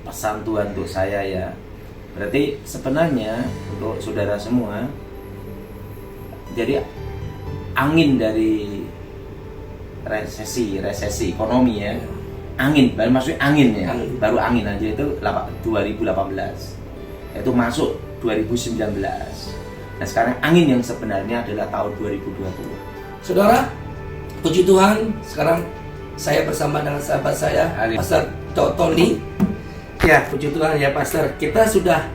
pesan Tuhan untuk saya ya. Berarti sebenarnya untuk saudara semua, jadi angin dari resesi ekonomi ya, angin, baru maksudnya angin ya, baru angin aja itu 2018, itu masuk 2019. Nah sekarang angin yang sebenarnya adalah tahun 2020. Saudara, puji Tuhan, sekarang saya bersama dengan sahabat saya, Pastor Tony. Ya, puji Tuhan ya Pastor. Kita sudah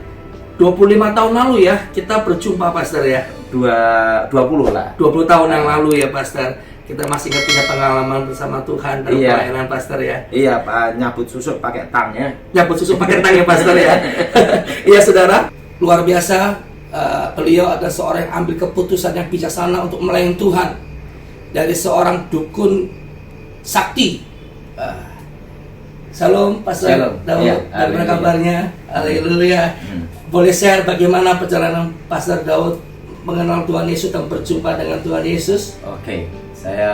25 tahun lalu ya, kita berjumpa Pastor ya. 20 lah. 20 tahun yang lalu ya Pastor. Kita masih punya pengalaman bersama Tuhan dalam pelayanan Pastor ya. Iya Pak, nyabut susu pakai tang ya. Nyabut susu pakai tang ya Pastor ya. Iya saudara, luar biasa. Beliau ada seorang yang ambil keputusan yang bijaksana untuk melayani Tuhan. Dari seorang dukun sakti. Salam Pastor Daud, ya, bagaimana kabarnya? Haleluya. Boleh share bagaimana perjalanan Pastor Daud mengenal Tuhan Yesus dan berjumpa dengan Tuhan Yesus? Oke, saya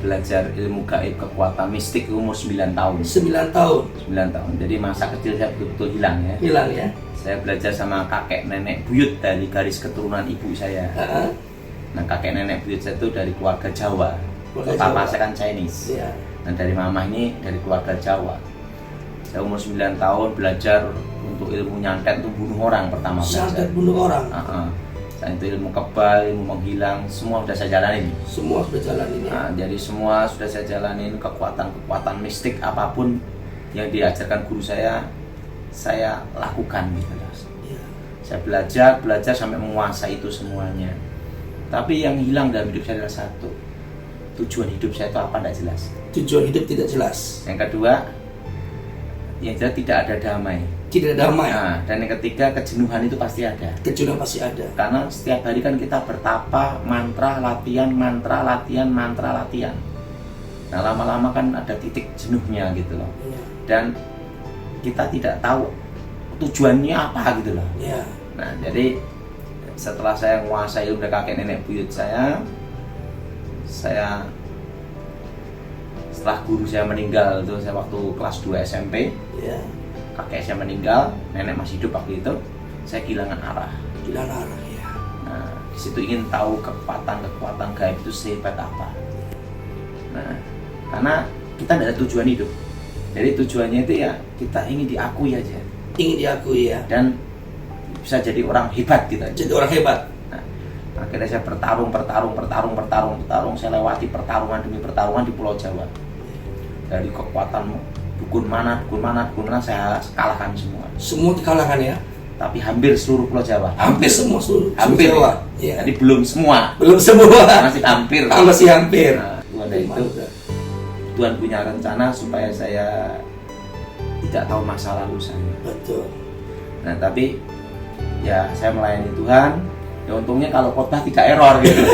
belajar ilmu gaib kekuatan mistik umur 9 tahun. 9 tahun. 9 tahun. Jadi masa kecil saya betul-betul hilang ya. Hilang ya. Saya belajar sama kakek nenek buyut dari garis keturunan ibu saya. Nah kakek nenek buyut saya itu dari keluarga Jawa. Papa saya kan Chinese. Ya. Nah dari mama ini dari keluarga Jawa. Saya umur 9 tahun belajar untuk ilmu nyantet untuk bunuh orang pertama belajar. Nyantet bunuh orang. Saya itu ilmu kebal, ilmu menghilang, semua sudah saya jalanin. Semua sudah jalanin ya. Nah, jadi semua sudah saya jalanin, kekuatan mistik apapun yang diajarkan guru saya lakukan gitu. Ya. Saya belajar sampai menguasai itu semuanya. Tapi yang hilang dalam hidup saya adalah satu. Tujuan hidup saya itu apa tidak jelas. Tujuan hidup tidak jelas. Yang kedua, yang jelas tidak ada damai. Tidak damai. Nah, dan yang ketiga, kejenuhan itu pasti ada. Kejenuhan pasti ada. Karena setiap hari kan kita bertapa, mantra, latihan. Nah, lama-lama kan ada titik jenuhnya gitu loh. Ya. Dan kita tidak tahu tujuannya apa gitu loh. Ya. Nah, jadi setelah saya menguasai ilmu dari kakek nenek buyut saya setelah guru saya meninggal itu saya waktu kelas 2 SMP. Ya. Kakek saya meninggal, nenek masih hidup waktu itu. Saya kehilangan arah. Kehilangan arah ya. Nah, di situ ingin tahu kekuatan gaib itu sehebat apa. Nah, karena kita tidak ada tujuan hidup. Jadi tujuannya itu ya kita ingin diakui aja. Ingin diakui ya. Dan bisa jadi orang hebat kita. Jadi orang hebat. Nah, akhirnya saya bertarung. Saya lewati pertarungan demi pertarungan di Pulau Jawa. Dari kekuatan dukun mana saya kalahkan semua. Semua dikalahkan ya. Tapi hampir seluruh Pulau Jawa. Hampir semua seluruh hampir Jawa. Ya. Jadi belum semua. Belum semua. Masih hampir. Masih hampir. Nah, Tuhan punya rencana supaya saya tidak tahu masa lalu saya. Betul. Nah, tapi ya saya melayani Tuhan. Ya untungnya kalau khotbah tidak error gitu.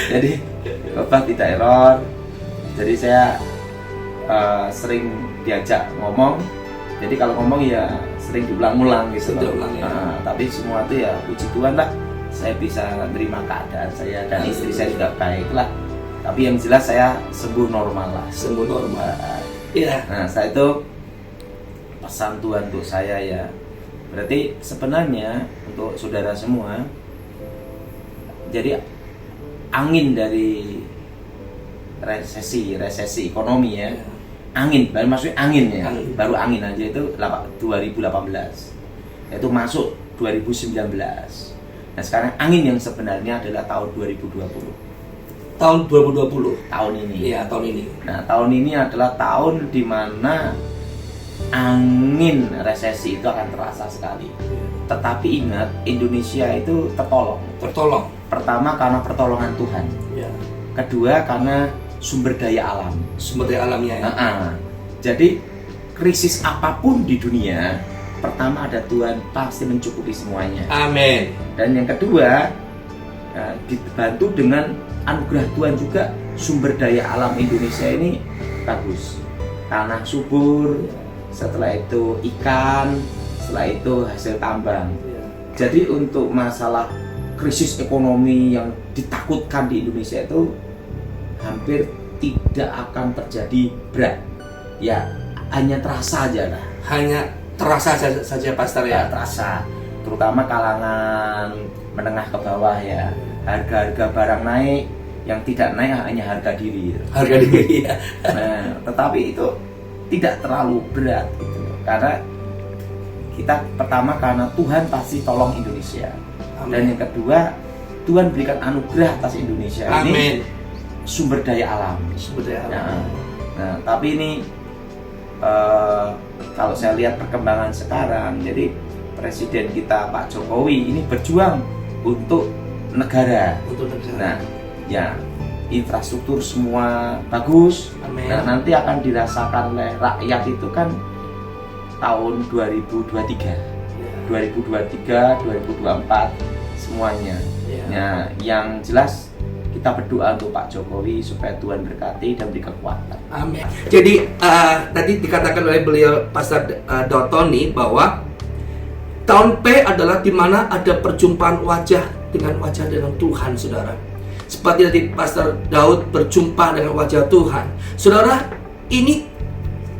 Jadi khotbah tidak error. Jadi saya sering diajak ngomong. Jadi kalau ngomong ya sering diulang-ulang gitu. Ya. Tapi semua itu ya puji Tuhan lah. Saya bisa menerima keadaan saya dan istri saya juga baik lah. Tapi yang jelas saya sembuh normal lah. Sembuh normal. Iya. Nah, saya itu pesan Tuhan untuk saya ya. Berarti sebenarnya untuk saudara semua, jadi angin dari resesi ekonomi ya. Angin, baru maksudnya angin ya. Baru angin aja itu 2018. Itu masuk 2019. Nah, sekarang angin yang sebenarnya adalah tahun 2020. Tahun 2020. Tahun ini. Iya, tahun ini. Nah, tahun ini adalah tahun di mana angin resesi itu akan terasa sekali. Tetapi ingat, Indonesia itu tertolong. Pertama karena pertolongan Tuhan. Ya. Kedua karena sumber daya alam. Sumber daya alamnya ya. Jadi krisis apapun di dunia, pertama ada Tuhan pasti mencukupi semuanya. Amin. Dan yang kedua, dibantu dengan anugerah Tuhan juga, sumber daya alam Indonesia ini bagus. Tanah subur, setelah itu ikan, setelah itu hasil tambang. Jadi untuk masalah krisis ekonomi yang ditakutkan di Indonesia itu hampir tidak akan terjadi berat. Ya, hanya terasa aja lah. Hanya terasa saja Pastor ya. Terasa, terutama kalangan menengah ke bawah ya. Harga-harga barang naik, yang tidak naik hanya harga diri. Harga diri ya. Nah, tetapi itu tidak terlalu berat gitu. Karena kita pertama karena Tuhan pasti tolong Indonesia. Amin. Dan yang kedua, Tuhan berikan anugerah atas Indonesia. Amin. Ini sumber daya alam. Sumber daya alam. Nah, tapi ini kalau saya lihat perkembangan sekarang, jadi Presiden kita Pak Jokowi ini berjuang untuk negara. Untuk negara. Nah, ya infrastruktur semua bagus. Amin. Nah, nanti akan dirasakan oleh rakyat itu kan tahun 2023, 2024 semuanya. Ya. Nah, yang jelas kita berdoa untuk Pak Jokowi supaya Tuhan berkati dan beri kekuatan. Amin. Jadi tadi dikatakan oleh beliau Pastor Dotoni bahwa tahun P adalah di mana ada perjumpaan wajah dengan Tuhan, saudara. Seperti tadi Pastor Daud berjumpa dengan wajah Tuhan. Saudara, ini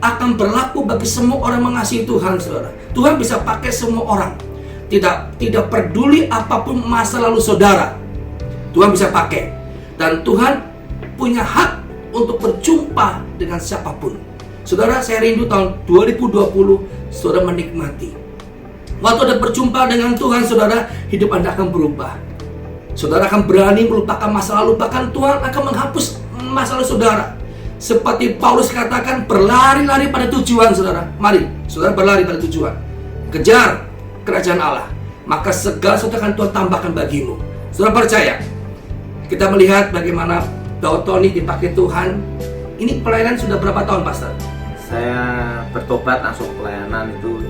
akan berlaku bagi semua orang mengasihi Tuhan, saudara. Tuhan bisa pakai semua orang. Tidak peduli apapun masa lalu saudara. Tuhan bisa pakai. Dan Tuhan punya hak untuk berjumpa dengan siapapun. Saudara, saya rindu tahun 2020 saudara menikmati. Waktu Anda berjumpa dengan Tuhan, saudara, hidup Anda akan berubah. Saudara akan berani melupakan masa lalu. Bahkan Tuhan akan menghapus masa lalu saudara. Seperti Paulus katakan, berlari-lari pada tujuan, saudara. Mari, saudara berlari pada tujuan. Kejar kerajaan Allah. Maka segala sesuatu akan Tuhan tambahkan bagimu. Saudara percaya? Kita melihat bagaimana Dotoni dipakai Tuhan. Ini pelayanan sudah berapa tahun, Pastor? Saya bertobat masuk pelayanan itu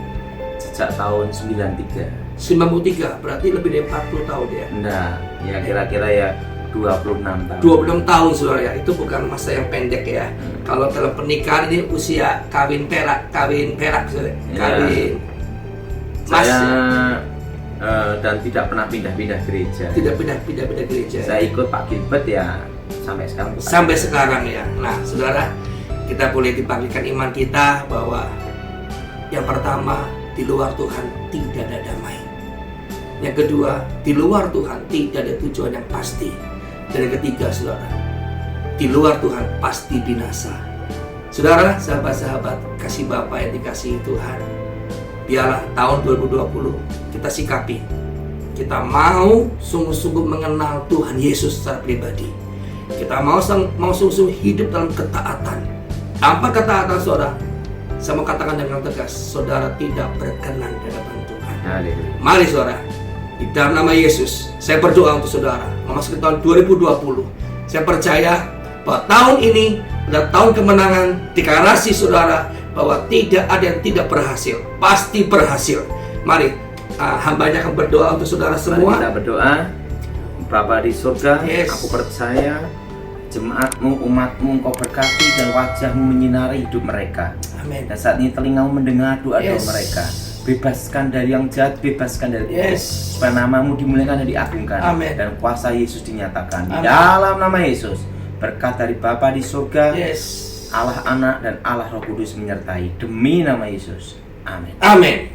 sejak tahun 93. 93, berarti lebih dari 40 tahun ya? Enggak, ya kira-kira ya 26 tahun. 26 tahun, saudara ya. Itu bukan masa yang pendek ya. Kalau dalam pernikahan ini usia kawin perak, saudara. Kawin Saya dan tidak pernah pindah-pindah gereja. Tidak pindah-pindah gereja. Saya ikut Pak Gilbert ya sampai sekarang. Sampai sekarang ya. Nah, saudara, kita boleh dipanggilkan iman kita bahwa yang pertama, di luar Tuhan tidak ada damai. Yang kedua, di luar Tuhan tidak ada tujuan yang pasti. Dan yang ketiga, saudara, di luar Tuhan pasti binasa. Saudara, sahabat-sahabat, kasih Bapa yang dikasihi Tuhan, biarlah tahun 2020 kita sikapi. Kita mau sungguh-sungguh mengenal Tuhan Yesus secara pribadi. Kita mau sungguh-sungguh hidup dalam ketaatan. Tanpa ketaatan, saudara, saya mau katakan dengan tegas, saudara tidak berkenan di hadapan Tuhan. Haleluya. Mari saudara, di dalam nama Yesus, saya berdoa untuk saudara memasuki tahun 2020. Saya percaya bahwa tahun ini adalah tahun kemenangan. Deklarasi saudara bahwa tidak ada yang tidak berhasil, pasti berhasil. Mari, hambanya akan berdoa untuk saudara semua. Mari kita berdoa. Bapa di surga, Yes. aku percaya jemaatmu, umatmu, engkau berkati dan wajahmu menyinari hidup mereka. Amin. Dan saat ini telingamu mendengar doa-doa Yes. mereka. Bebaskan dari yang jahat, bebaskan dari Yes. supaya namamu dimuliakan dan diagungkan. Amin. Dan kuasa Yesus dinyatakan. Di Amin. dalam nama Yesus, berkat dari Bapa di surga, Yes. Allah Anak dan Allah Roh Kudus menyertai. Demi nama Yesus. Amin. Amin.